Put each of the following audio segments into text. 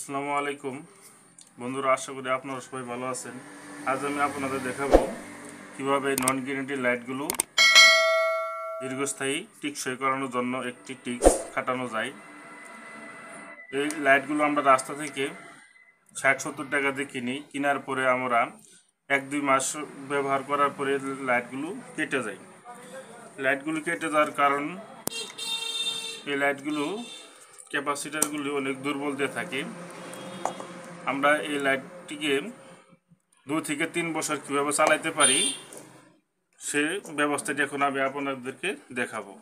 আসসালামু আলাইকুম বন্ধুরা, আশা করি আপনারা সবাই ভালো আছেন। আজ আমি আপনাদের দেখাবো কিভাবে নন গ্যারান্টি লাইটগুলো দীর্ঘস্থায়ী টিকসই করানোর জন্য একটি টিক্স খাটানো যায়। এই লাইটগুলো আমরা রাস্তা থেকে ৬০-৭০ টাকা দিয়ে কিনি। কেনার পরে আমরা ১-২ মাস ব্যবহার করার পরে লাইটগুলো কেটে যায়। লাইটগুলো কেটে যাওয়ার কারণ এই লাইটগুলো ক্যাপাসিটারগুলি অনেক দুর্বল দিয়ে থাকে। আমরা এই লাইটটিকে ২ থেকে ৩ বছর কীভাবে চালাতে পারি সে ব্যবস্থাটি এখন আমি আপনাদেরকে দেখাবো।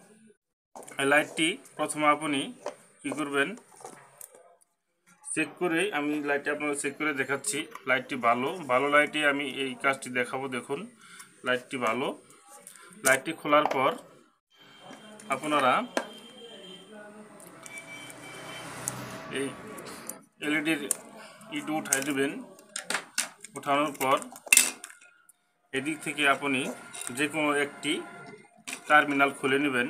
এই লাইটটি প্রথমে আপনি কী করবেন, চেক করে, আমি লাইটটি আপনাদের চেক করে দেখাচ্ছি। লাইটটি ভালো লাইটে আমি এই কাজটি দেখাবো। দেখুন, লাইটটি ভালো। লাইটটি খোলার পর আপনারা এই এলইডির ইটু উঠাই দেবেন। উঠানোর পর এদিক থেকে আপনি যে কোনো একটি টার্মিনাল খুলে নেবেন।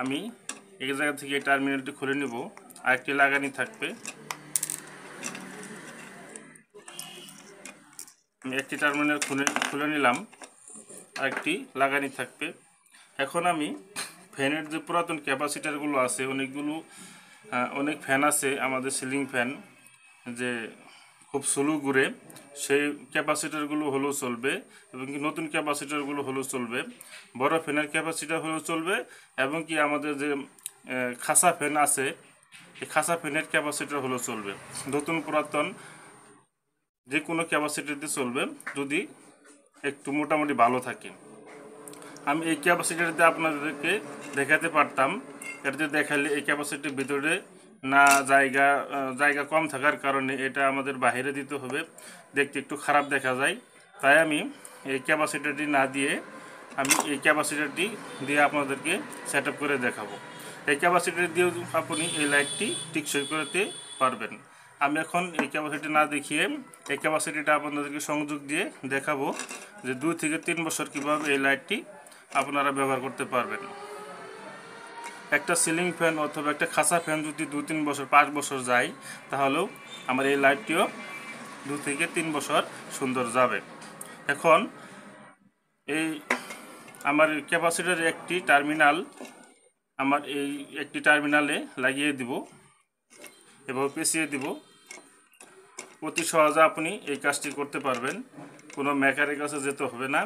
আমি এক জায়গা থেকে এই টার্মিনালটি খুলে নেব। আরেকটি লাগানি থাকবে। আমি একটি টার্মিনাল খুলে নিলাম, আরেকটি লাগানি থাকবে। এখন আমি ফ্যানের যে পুরাতন ক্যাপাসিটারগুলো আছে, অনেক ফ্যান আছে আমাদের সিলিং ফ্যান, যে খুব স্লো ঘুরে, সেই ক্যাপাসিটারগুলো হলেও চলবে এবং কি নতুন ক্যাপাসিটারগুলো হলেও চলবে। বড় ফ্যানের ক্যাপাসিটার হলেও চলবে এবং কি আমাদের যে খাসা ফ্যান আছে, এই খাসা ফ্যানের ক্যাপাসিটার হলেও চলবে। নতুন পুরাতন যে কোনো ক্যাপাসিটার দিয়ে চলবে, যদি একটু মোটামুটি ভালো থাকে। আমি এই ক্যাপাসিটারতে আপনাদেরকে দেখাতে পারতাম, এটাতে দেখালে এই ক্যাপাসিটির ভিতরে না জায়গা কম থাকার কারণে এটা আমাদের বাইরে দিতে হবে, দেখতে একটু খারাপ দেখা যায়। তাই আমি এই ক্যাপাসিটারটি না দিয়ে আমি এই ক্যাপাসিটারটি দিয়ে আপনাদেরকে সেট আপ করে দেখাবো। এই ক্যাপাসিটার দিয়েও আপনি এই লাইটটি টিকসই করতে পারবেন। আমি এখন এই ক্যাপাসিটি না দেখিয়ে এই ক্যাপাসিটিটা আপনাদেরকে সংযোগ দিয়ে দেখাবো যে ২ থেকে ৩ বছর কীভাবে এই লাইটটি আপনারা ব্যবহার করতে পারবেন। একটা সিলিং ফ্যান অথবা একটা খাসা ফ্যান যদি ২-৩ বছর ৫ বছর যায়, তাহলেও আমার এই লাইটটিও ২ থেকে ৩ বছর সুন্দর যাবে। এখন এই আমার ক্যাপাসিটারের একটি টার্মিনাল একটি টার্মিনালে লাগিয়ে দিব এবং পেঁচিয়ে দিব। অতি সহজে আপনি এই কাজটি করতে পারবেন, কোনো মেকারের কাছে যেতে হবে না।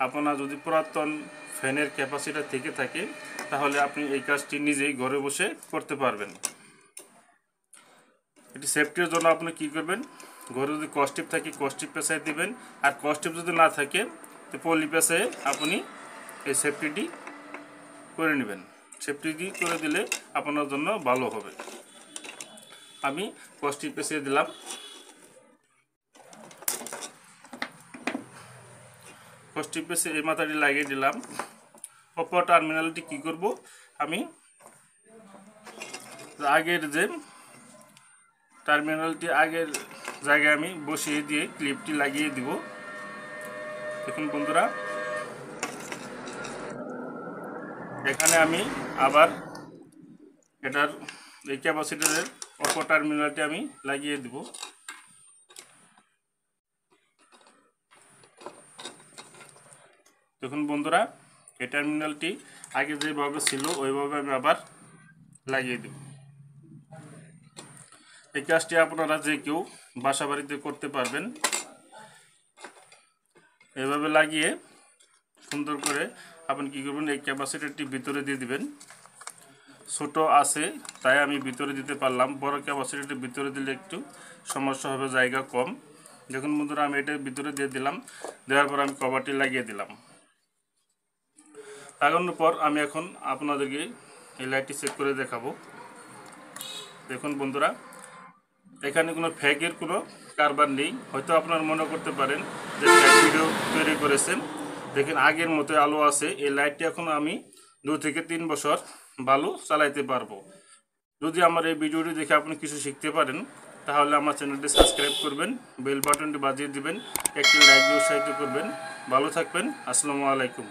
আপনার যদি পুরাতন ফ্যানের ক্যাপাসিটার থেকে থাকে, তাহলে আপনি এই কাজটি নিজেই ঘরে বসে করতে পারবেন। এটি সেফটির জন্য আপনি কি করবেন, ঘরে যদি কস্টিপ থাকে কস্টিপ পেঁচাই দিবেন, আর কস্টিপ যদি না থাকে তো পলি পেঁচাই আপনি এই সেফটিটি করে নেবেন। সেফটিটি করে দিলে আপনার জন্য ভালো হবে। আমি কস্টিপ পেঁচিয়ে দিলাম। কস্টিপ পেঁচে এই মাথাটি লাগিয়ে দিলাম। অপর টার্মিনালটি কি করব, আমি আগের যে টার্মিনালটি আগের জায়গায় আমি বসিয়ে দিয়ে ক্লিপটি লাগিয়ে দিব। দেখুন বন্ধুরা, এখানে আমি আবার এটার এই ক্যাপাসিটারের অপর টার্মিনালটি আমি লাগিয়ে দিব। দেখুন বন্ধুরা, এই টার্মিনালটি আগে যেভাবে ছিল ওইভাবে আমি আবার লাগিয়ে দেব। এই কাজটি আপনারা যে কেউ বাসা বাড়িতে করতে পারবেন। এভাবে লাগিয়ে সুন্দর করে আপনি কী করবেন, এই ক্যাপাসিটারটি ভিতরে দিয়ে দিবেন। ছোট আছে তাই আমি ভিতরে দিতে পারলাম, বড় ক্যাপাসিটারটি ভিতরে দিলে একটু সমস্যা হবে, জায়গা কম। দেখুন বন্ধুরা, আমি এটা ভিতরে দিয়ে দিলাম। দেওয়ার পর আমি কভারটি লাগিয়ে দিলাম। লাগানোর পর আমি এখন আপনাদেরকে এই লাইটটি চেক করে দেখাবো। দেখুন বন্ধুরা, এখানে কোনো ফ্যাকের কোনো কারবার নেই। হয়তো আপনারা মনে করতে পারেন যে ফ্যাক ভিডিও তৈরি করেছেন। দেখেন আগের মতো আলো আছে। এই লাইটটি এখন আমি ২ থেকে ৩ বছর ভালো চালাইতে পারবো। যদি আমার এই ভিডিওটি দেখে আপনি কিছু শিখতে পারেন, তাহলে আমার চ্যানেলটি সাবস্ক্রাইব করবেন, বেল বাটনটি বাজিয়ে দিবেন, একটি লাইক দিয়ে উৎসাহিত করবেন। ভালো থাকবেন। আসসালামু আলাইকুম।